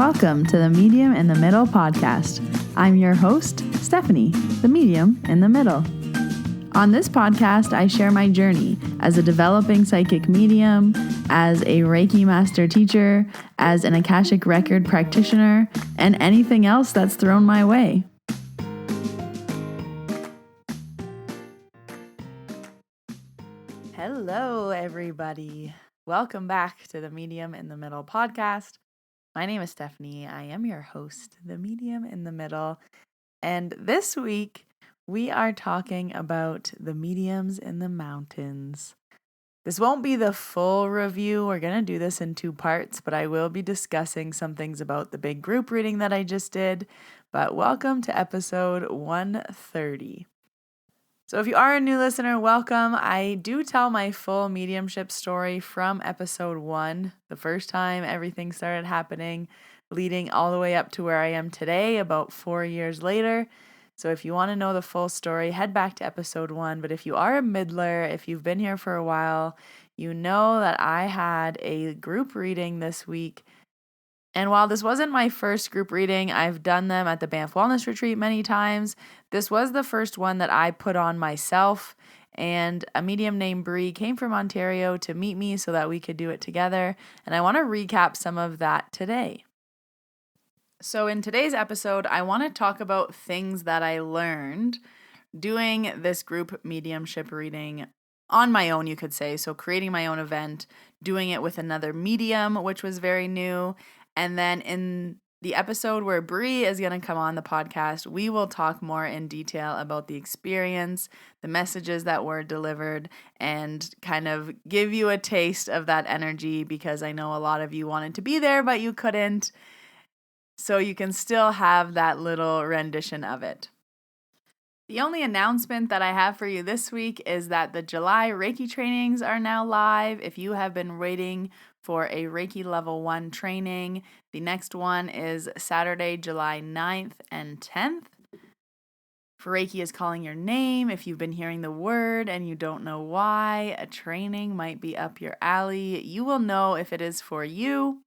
Welcome to the Medium in the Middle podcast. I'm your host, Stephanie, the Medium in the Middle. On this podcast, I share my journey as a developing psychic medium, as a Reiki master teacher, as an Akashic record practitioner, and anything else that's thrown my way. Hello, everybody. Welcome back to the Medium in the Middle podcast. My name is Stephanie. I am your host, the Medium in the Middle. And this week, we are talking about the mediums in the mountains. This won't be the full review. We're going to do this in two parts, but I will be discussing some things about the big group reading that I just did. But welcome to episode 130. So if you are a new listener, welcome. I do tell my full mediumship story from episode 1, the first time everything started happening, leading all the way up to where I am today, about 4 years later. So if you want to know the full story, head back to episode 1. But if you are a middler, if you've been here for a while, you know that I had a group reading this week. And while this wasn't my first group reading, I've done them at the Banff Wellness Retreat many times. This was the first one that I put on myself, and A Medium Named Bri came from Ontario to meet me so that we could do it together. And I want to recap some of that today. So in today's episode, I want to talk about things that I learned doing this group mediumship reading on my own, you could say. So creating my own event, doing it with another medium, which was very new. And then in the episode where Bri is going to come on the podcast, we will talk more in detail about the experience, the messages that were delivered, and kind of give you a taste of that energy, because I know a lot of you wanted to be there, but you couldn't. So you can still have that little rendition of it. The only announcement that I have for you this week is that the July Reiki trainings are now live. If you have been waiting for a Reiki Level 1 training, the next one is Saturday, July 9th and 10th. For Reiki is calling your name. If you've been hearing the word and you don't know why, a training might be up your alley. You will know if it is for you.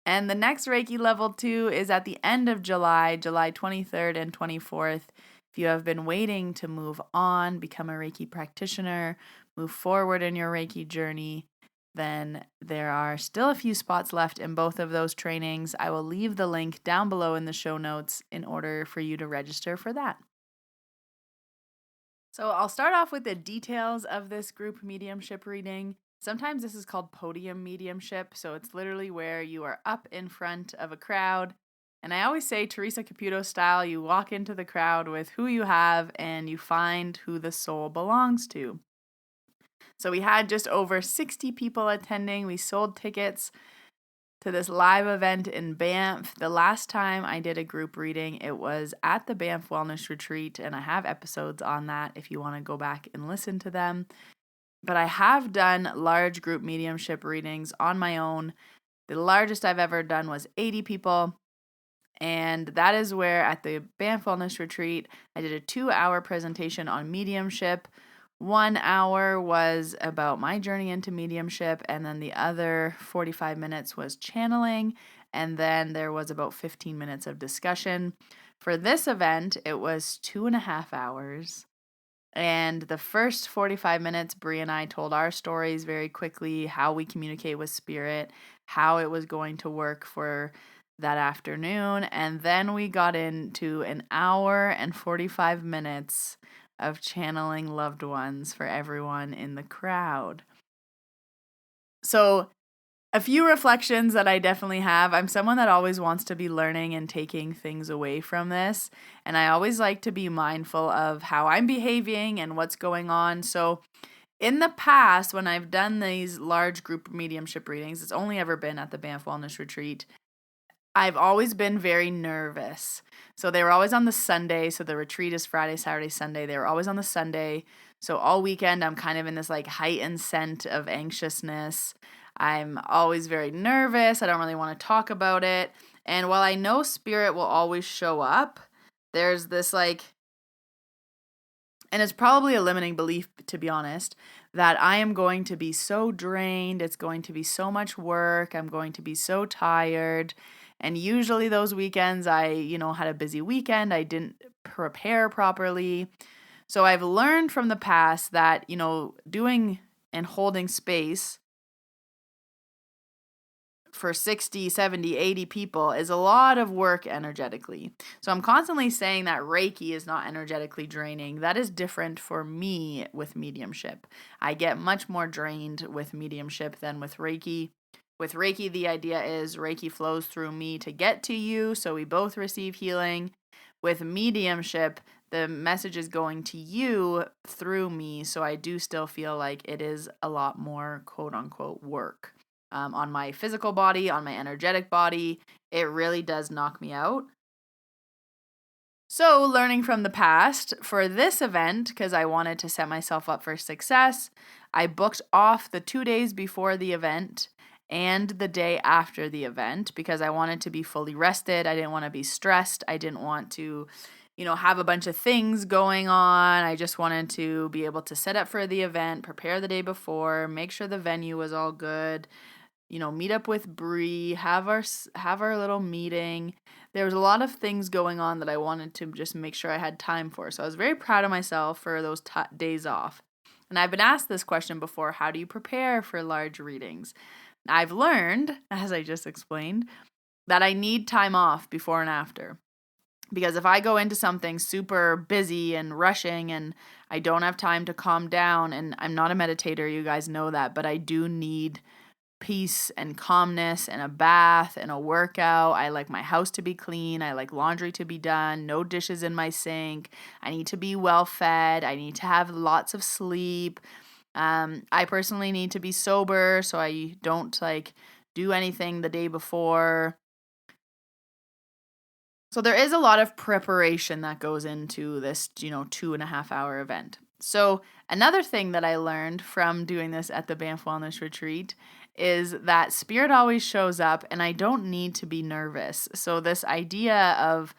And the next Reiki Level 2 is at the end of July, July 23rd and 24th. If you have been waiting to move on, become a Reiki practitioner, move forward in your Reiki journey, then there are still a few spots left in both of those trainings. I will leave the link down below in the show notes in order for you to register for that. So I'll start off with the details of this group mediumship reading. Sometimes this is called Podium mediumship, so it's literally where you are up in front of a crowd. And I always say, Teresa Caputo style, you walk into the crowd with who you have and you find who the soul belongs to. So we had just over 60 people attending. We sold tickets to this live event in Banff. The last time I did a group reading, it was at the Banff Wellness Retreat, and I have episodes on that if you want to go back and listen to them. But I have done large group mediumship readings on my own. The largest I've ever done was 80 people. And that is where at the Banff Wellness Retreat, I did a 2-hour presentation on mediumship. 1 hour was about my journey into mediumship, and then the other 45 minutes was channeling, and then there was about 15 minutes of discussion. For this event, it was 2.5 hours. And the first 45 minutes, Bri and I told our stories very quickly, how we communicate with spirit, how it was going to work for that afternoon. And then we got into an hour and 45 minutes of channeling loved ones for everyone in the crowd. So a few reflections that I definitely have. I'm someone that always wants to be learning and taking things away from this. And I always like to be mindful of how I'm behaving and what's going on. So in the past, when I've done these large group mediumship readings, it's only ever been at the Banff Wellness Retreat, I've always been very nervous. So they were always on the Sunday. So the retreat is Friday, Saturday, Sunday. They were always on the Sunday. So all weekend, I'm kind of in this like heightened scent of anxiousness. I'm always very nervous. I don't really want to talk about it. And while I know spirit will always show up, there's this like And it's probably a limiting belief, to be honest, that I am going to be so drained. It's going to be so much work. I'm going to be so tired. And usually those weekends, had a busy weekend. I didn't prepare properly. So I've learned from the past that, doing and holding space for 60, 70, 80 people is a lot of work energetically. So I'm constantly saying that Reiki is not energetically draining. That is different for me with mediumship. I get much more drained with mediumship than with Reiki. With Reiki, the idea is Reiki flows through me to get to you, so we both receive healing. With mediumship, the message is going to you through me, so I do still feel like it is a lot more quote unquote work. On my physical body, on my energetic body, it really does knock me out. So, learning from the past, for this event, because I wanted to set myself up for success, I booked off the 2 days before the event and the day after the event because I wanted to be fully rested. I didn't want to be stressed. I didn't want to, have a bunch of things going on. I just wanted to be able to set up for the event, prepare the day before, make sure the venue was all good, meet up with Bri, have our little meeting. There was a lot of things going on that I wanted to just make sure I had time for. So I was very proud of myself for those days off. And I've been asked this question before, how do you prepare for large readings? I've learned, as I just explained, that I need time off before and after. Because if I go into something super busy and rushing and I don't have time to calm down, and I'm not a meditator, you guys know that, but I do need peace and calmness and a bath and a workout. I like my house to be clean. I like laundry to be done. No dishes in my sink. I need to be well fed. I need to have lots of sleep. I personally need to be sober so I don't do anything the day before. So there is a lot of preparation that goes into this, 2.5 hour event. So another thing that I learned from doing this at the Banff Wellness Retreat is that spirit always shows up and I don't need to be nervous. So this idea of,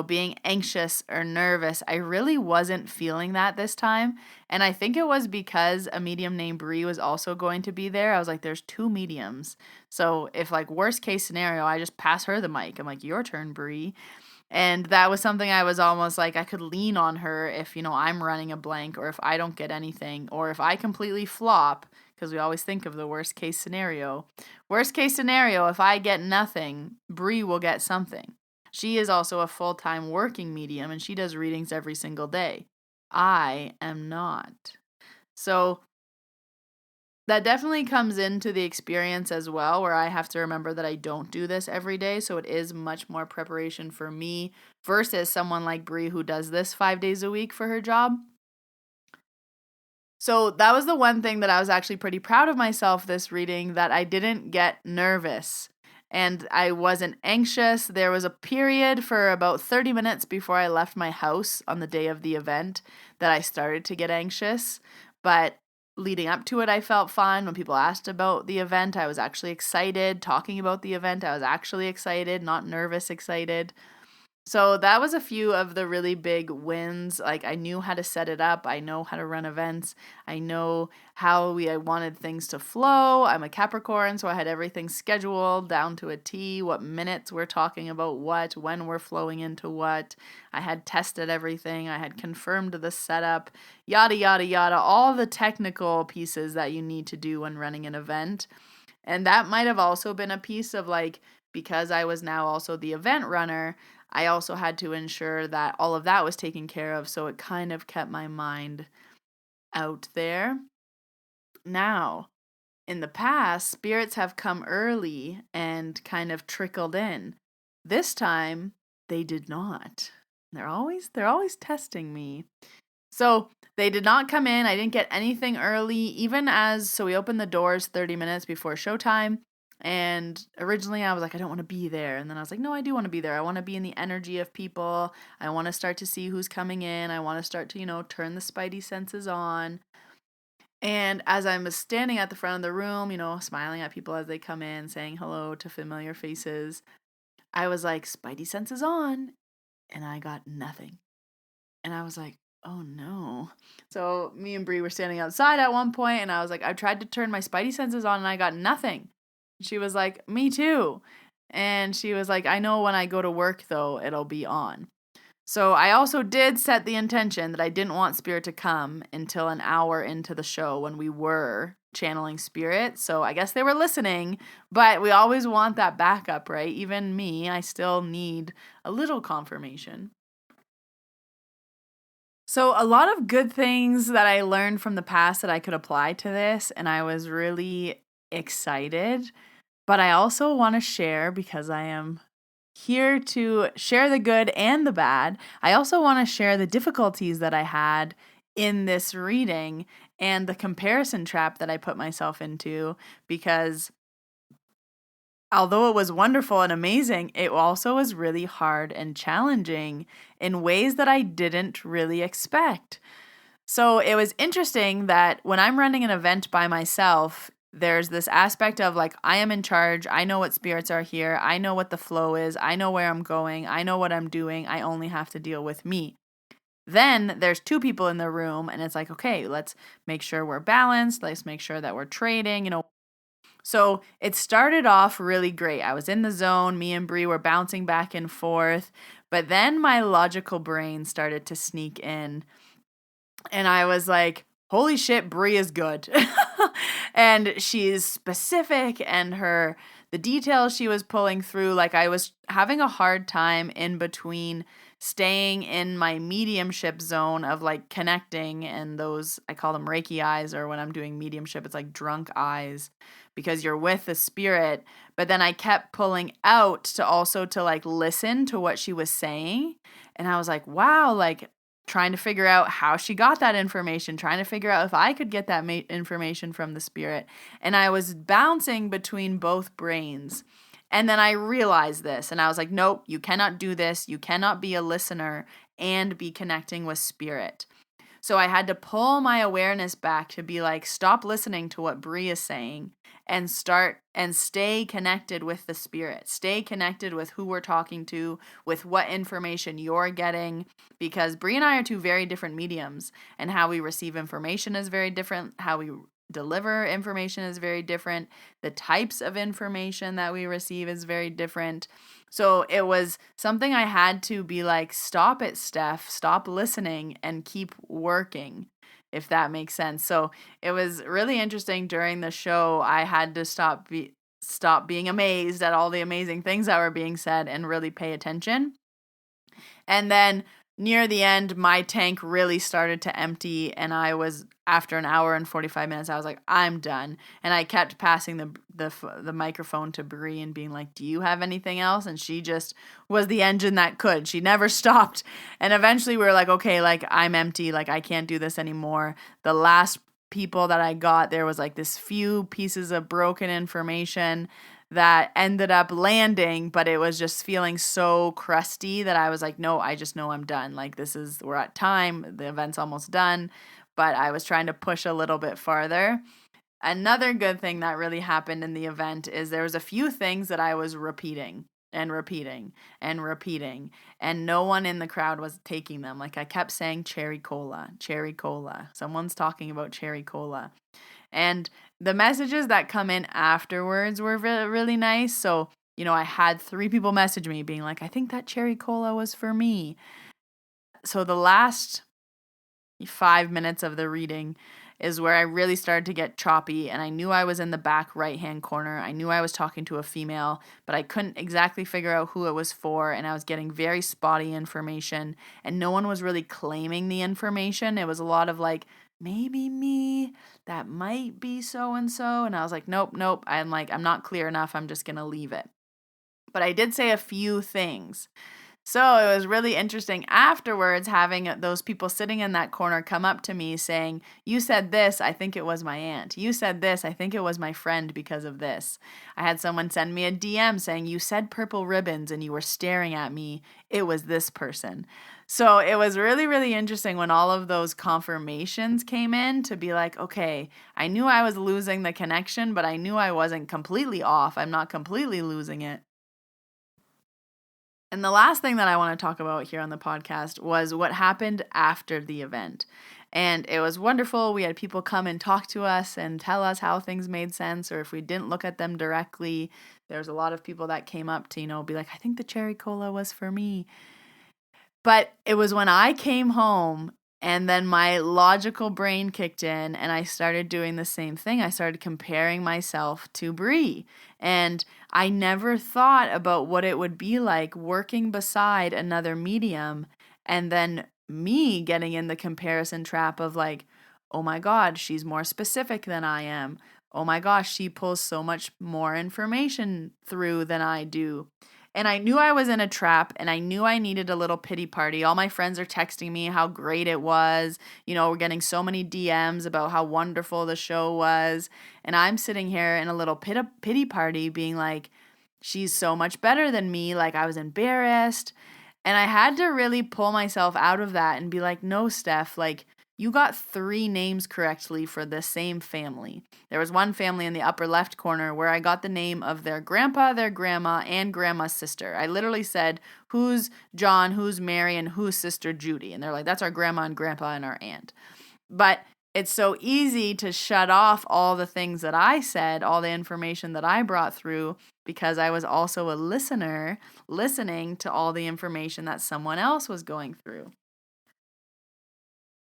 being anxious or nervous, I really wasn't feeling that this time. And I think it was because a medium named Bri was also going to be there. I was like, there's 2 mediums. So if worst case scenario, I just pass her the mic. I'm like, your turn, Bri. And that was something I was almost like I could lean on her if, I'm running a blank or if I don't get anything or if I completely flop, because we always think of the worst case scenario. Worst case scenario, if I get nothing, Bri will get something. She is also a full-time working medium and she does readings every single day. I am not. So that definitely comes into the experience as well, where I have to remember that I don't do this every day. So it is much more preparation for me versus someone like Bri who does this 5 days a week for her job. So that was the one thing that I was actually pretty proud of myself this reading, that I didn't get nervous and I wasn't anxious. There was a period for about 30 minutes before I left my house on the day of the event that I started to get anxious, but leading up to it, I felt fine. When people asked about the event, I was actually excited. Talking about the event, I was actually excited, not nervous, excited. So that was a few of the really big wins. I knew how to set it up. I know how to run events. I know how I wanted things to flow. I'm a Capricorn, so I had everything scheduled down to a T, what minutes we're talking about what, when we're flowing into what. I had tested everything. I had confirmed the setup, yada, yada, yada, all the technical pieces that you need to do when running an event. And that might have also been a piece of because I was now also the event runner, I also had to ensure that all of that was taken care of, so it kind of kept my mind out there. Now, in the past, spirits have come early and kind of trickled in. This time, they did not. They're always testing me. So they did not come in. I didn't get anything early, so we opened the doors 30 minutes before showtime. And originally I was like, I don't want to be there. And then I was like, no, I do want to be there. I want to be in the energy of people. I want to start to see who's coming in. I want to start to, turn the spidey senses on. And as I was standing at the front of the room, smiling at people as they come in, saying hello to familiar faces, I was like, spidey senses on. And I got nothing. And I was like, oh no. So me and Bri were standing outside at one point, and I was like, I tried to turn my spidey senses on and I got nothing. She was like, me too. And she was like, I know when I go to work though, it'll be on. So I also did set the intention that I didn't want spirit to come until an hour into the show when we were channeling spirit. So I guess they were listening, but we always want that backup, right? Even me, I still need a little confirmation. So, a lot of good things that I learned from the past that I could apply to this, and I was really excited. But I also want to share, because I am here to share the good and the bad. I also want to share the difficulties that I had in this reading and the comparison trap that I put myself into, because although it was wonderful and amazing, it also was really hard and challenging in ways that I didn't really expect. So it was interesting that when I'm running an event by myself, there's this aspect of like, I am in charge. I know what spirits are here. I know what the flow is. I know where I'm going. I know what I'm doing. I only have to deal with me. Then there's two people in the room, and it's like, okay, let's make sure we're balanced. Let's make sure that we're trading, So it started off really great. I was in the zone. Me and Bri were bouncing back and forth. But then my logical brain started to sneak in. And I was like, holy shit, Bri is good. And she's specific, and the details she was pulling through, like I was having a hard time in between staying in my mediumship zone of like connecting, and those, I call them Reiki eyes, or when I'm doing mediumship, it's like drunk eyes, because you're with the spirit. But then I kept pulling out to also to like listen to what she was saying. And I was like, wow, like trying to figure out how she got that information, trying to figure out if I could get that information from the spirit. And I was bouncing between both brains. And then I realized this, and I was like, nope, you cannot do this. You cannot be a listener and be connecting with spirit. So I had to pull my awareness back to be like, stop listening to what Bri is saying and start and stay connected with the spirit. Stay connected with who we're talking to, with what information you're getting, because Bri and I are two very different mediums, and how we receive information is very different. How we deliver information is very different. The types of information that we receive is very different. So it was something I had to be like, stop it, Steph, stop listening and keep working, if that makes sense. So it was really interesting during the show. I had to stop being amazed at all the amazing things that were being said and really pay attention. And then near the end, my tank really started to empty, and I was, after an hour and 45 minutes, I was like, I'm done. And I kept passing the microphone to Bri and being like, do you have anything else? And she just was the engine that could. She never stopped. And eventually we were like, okay, like I'm empty, like I can't do this anymore. The last people that I got, there was like this few pieces of broken information that ended up landing, but it was just feeling so crusty that I was like, no, I just know I'm done. Like we're at time, the event's almost done, but I was trying to push a little bit farther. Another good thing that really happened in the event is there was a few things that I was repeating and repeating and repeating, and no one in the crowd was taking them. Like I kept saying cherry cola, cherry cola. Someone's talking about cherry cola. And the messages that come in afterwards were really nice. So, I had 3 people message me being like, I think that cherry cola was for me. So the last 5 minutes of the reading is where I really started to get choppy, and I knew I was in the back right-hand corner. I knew I was talking to a female, but I couldn't exactly figure out who it was for, and I was getting very spotty information, and no one was really claiming the information. It was a lot of like, maybe me, that might be so-and-so, and I was like, nope, I'm not clear enough. I'm just going to leave it. But I did say a few things. So it was really interesting afterwards having those people sitting in that corner come up to me saying, you said this, I think it was my aunt. You said this, I think it was my friend because of this. I had someone send me a DM saying, you said purple ribbons and you were staring at me. It was this person. So it was really, really interesting when all of those confirmations came in to be like, okay, I knew I was losing the connection, but I knew I wasn't completely off. I'm not completely losing it. And the last thing that I want to talk about here on the podcast was what happened after the event. And it was wonderful. We had people come and talk to us and tell us how things made sense, or if we didn't look at them directly. There's a lot of people that came up to, be like, I think the cherry cola was for me. But it was when I came home and then my logical brain kicked in and I started doing the same thing. I started comparing myself to Bri. And I never thought about what it would be like working beside another medium and then me getting in the comparison trap of like, oh my God, she's more specific than I am. Oh my gosh, she pulls so much more information through than I do. And I knew I was in a trap and I knew I needed a little pity party. All my friends are texting me how great it was. We're getting so many DMs about how wonderful the show was. And I'm sitting here in a little pity party being like, she's so much better than me. Like I was embarrassed. And I had to really pull myself out of that and be like, no, Steph, like you got 3 names correctly for the same family. There was one family in the upper left corner where I got the name of their grandpa, their grandma, and grandma's sister. I literally said, who's John, who's Mary, and who's sister Judy? And they're like, that's our grandma and grandpa and our aunt. But it's so easy to shut off all the things that I said, all the information that I brought through, because I was also a listener, listening to all the information that someone else was going through.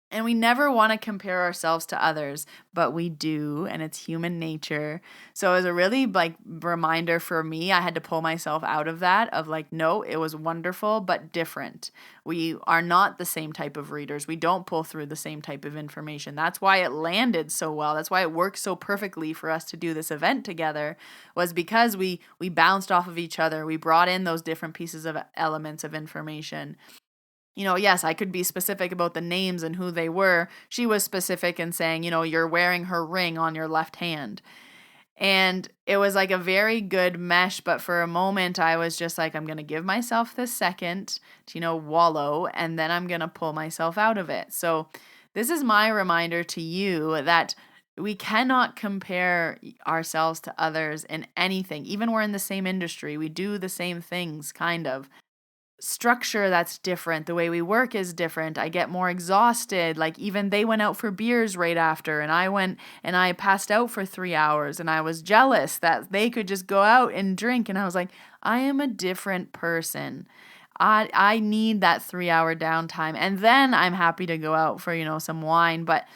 And we never want to compare ourselves to others, but we do, and it's human nature. So it was a really reminder for me. I had to pull myself out of that of like, no, it was wonderful, but different. We are not the same type of readers. We don't pull through the same type of information. That's why it landed so well. That's why it worked so perfectly for us to do this event together, was because we bounced off of each other. We brought in those different pieces of elements of information. Yes, I could be specific about the names and who they were. She was specific in saying, you're wearing her ring on your left hand. And it was like a very good mesh. But for a moment, I was just like, I'm going to give myself this second to, wallow, and then I'm going to pull myself out of it. So this is my reminder to you that we cannot compare ourselves to others in anything. Even we're in the same industry. We do the same things, kind of. Structure that's different. The way we work is different. I get more exhausted. Like even they went out for beers right after and I went and I passed out for 3 hours and I was jealous that they could just go out and drink. And I was like, I am a different person. I need that 3-hour downtime. And then I'm happy to go out for, some wine. But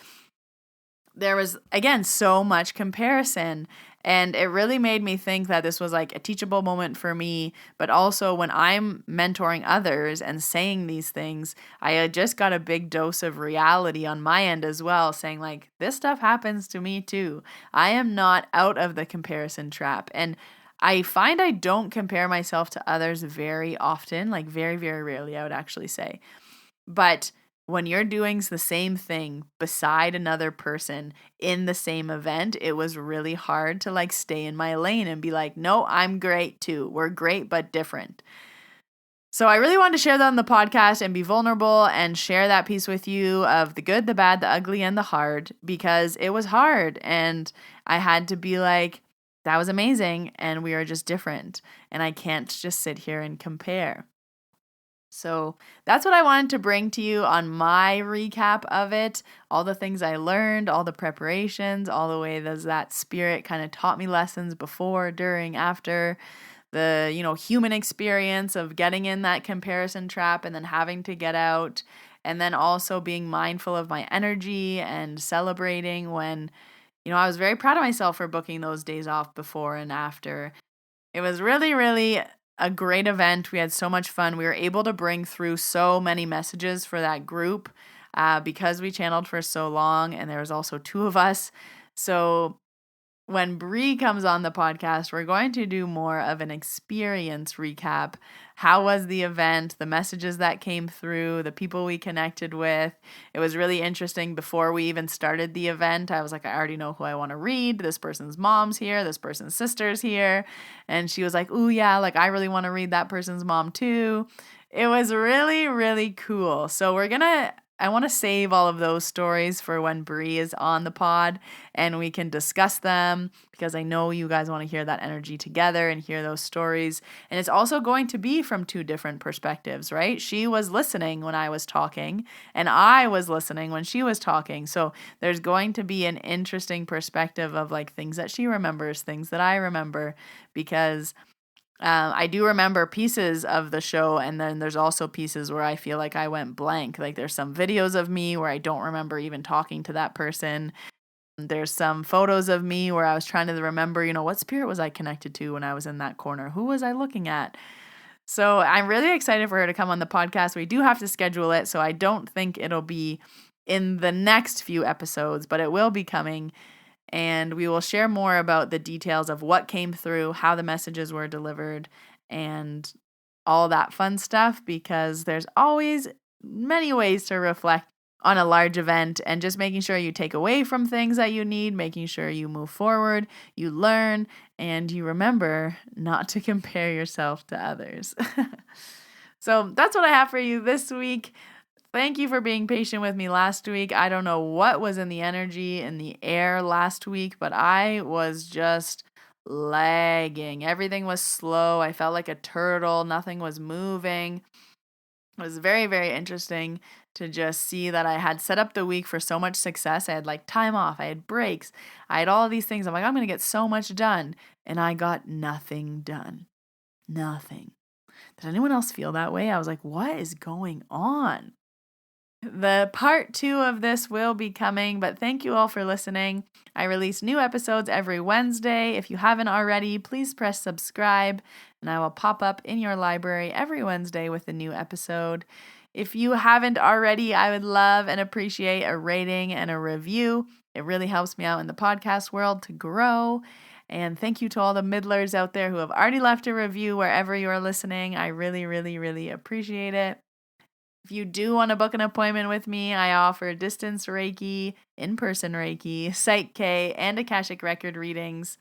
there was, again, so much comparison. And it really made me think that this was like a teachable moment for me. But also when I'm mentoring others and saying these things, I just got a big dose of reality on my end as well, saying like, this stuff happens to me too. I am not out of the comparison trap. And I find I don't compare myself to others very often, like very, very rarely, I would actually say. But when you're doing the same thing beside another person in the same event, it was really hard to like stay in my lane and be like, no, I'm great too. We're great, but different. So I really wanted to share that on the podcast and be vulnerable and share that piece with you of the good, the bad, the ugly, and the hard, because it was hard. And I had to be like, that was amazing. And we are just different. And I can't just sit here and compare. So that's what I wanted to bring to you on my recap of it. All the things I learned, all the preparations, all the way that spirit kind of taught me lessons before, during, after, the, human experience of getting in that comparison trap and then having to get out. And then also being mindful of my energy and celebrating when, I was very proud of myself for booking those days off before and after. It was really, really a great event. We had so much fun. We were able to bring through so many messages for that group because we channeled for so long, and there was also 2 of us. So when Bri comes on the podcast, we're going to do more of an experience recap. How was the event? The messages that came through, the people we connected with. It was really interesting. Before we even started the event, I was like, I already know who I want to read. This person's mom's here. This person's sister's here. And she was like, ooh, yeah, like I really want to read that person's mom too. It was really, really cool. So we're going to want to save all of those stories for when Bri is on the pod and we can discuss them, because I know you guys want to hear that energy together and hear those stories. And it's also going to be from two different perspectives, right? She was listening when I was talking and I was listening when she was talking. So there's going to be an interesting perspective of like things that she remembers, things that I remember, because I do remember pieces of the show, and then there's also pieces where I feel like I went blank. Like there's some videos of me where I don't remember even talking to that person. There's some photos of me where I was trying to remember, what spirit was I connected to when I was in that corner? Who was I looking at? So I'm really excited for her to come on the podcast. We do have to schedule it, so I don't think it'll be in the next few episodes, but it will be coming. And we will share more about the details of what came through, how the messages were delivered, and all that fun stuff, because there's always many ways to reflect on a large event, and just making sure you take away from things that you need, making sure you move forward, you learn, and you remember not to compare yourself to others. So that's what I have for you this week. Thank you for being patient with me last week. I don't know what was in the energy in the air last week, but I was just lagging. Everything was slow. I felt like a turtle. Nothing was moving. It was very, very interesting to just see that I had set up the week for so much success. I had like time off. I had breaks. I had all of these things. I'm like, I'm going to get so much done. And I got nothing done. Nothing. Did anyone else feel that way? I was like, what is going on? The part 2 of this will be coming, but thank you all for listening. I release new episodes every Wednesday. If you haven't already, please press subscribe, and I will pop up in your library every Wednesday with a new episode. If you haven't already, I would love and appreciate a rating and a review. It really helps me out in the podcast world to grow. And thank you to all the middlers out there who have already left a review wherever you are listening. I really, really, really appreciate it. If you do want to book an appointment with me, I offer distance Reiki, in-person Reiki, PSYCH-K, and Akashic record readings.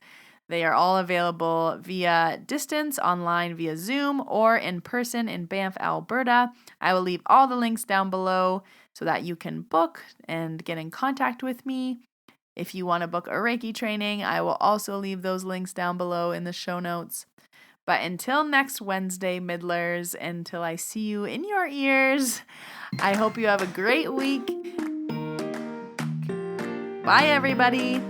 They are all available via distance, online via Zoom, or in person in Banff, Alberta. I will leave all the links down below so that you can book and get in contact with me. If you want to book a Reiki training, I will also leave those links down below in the show notes. But until next Wednesday, middlers, until I see you in your ears, I hope you have a great week. Bye, everybody.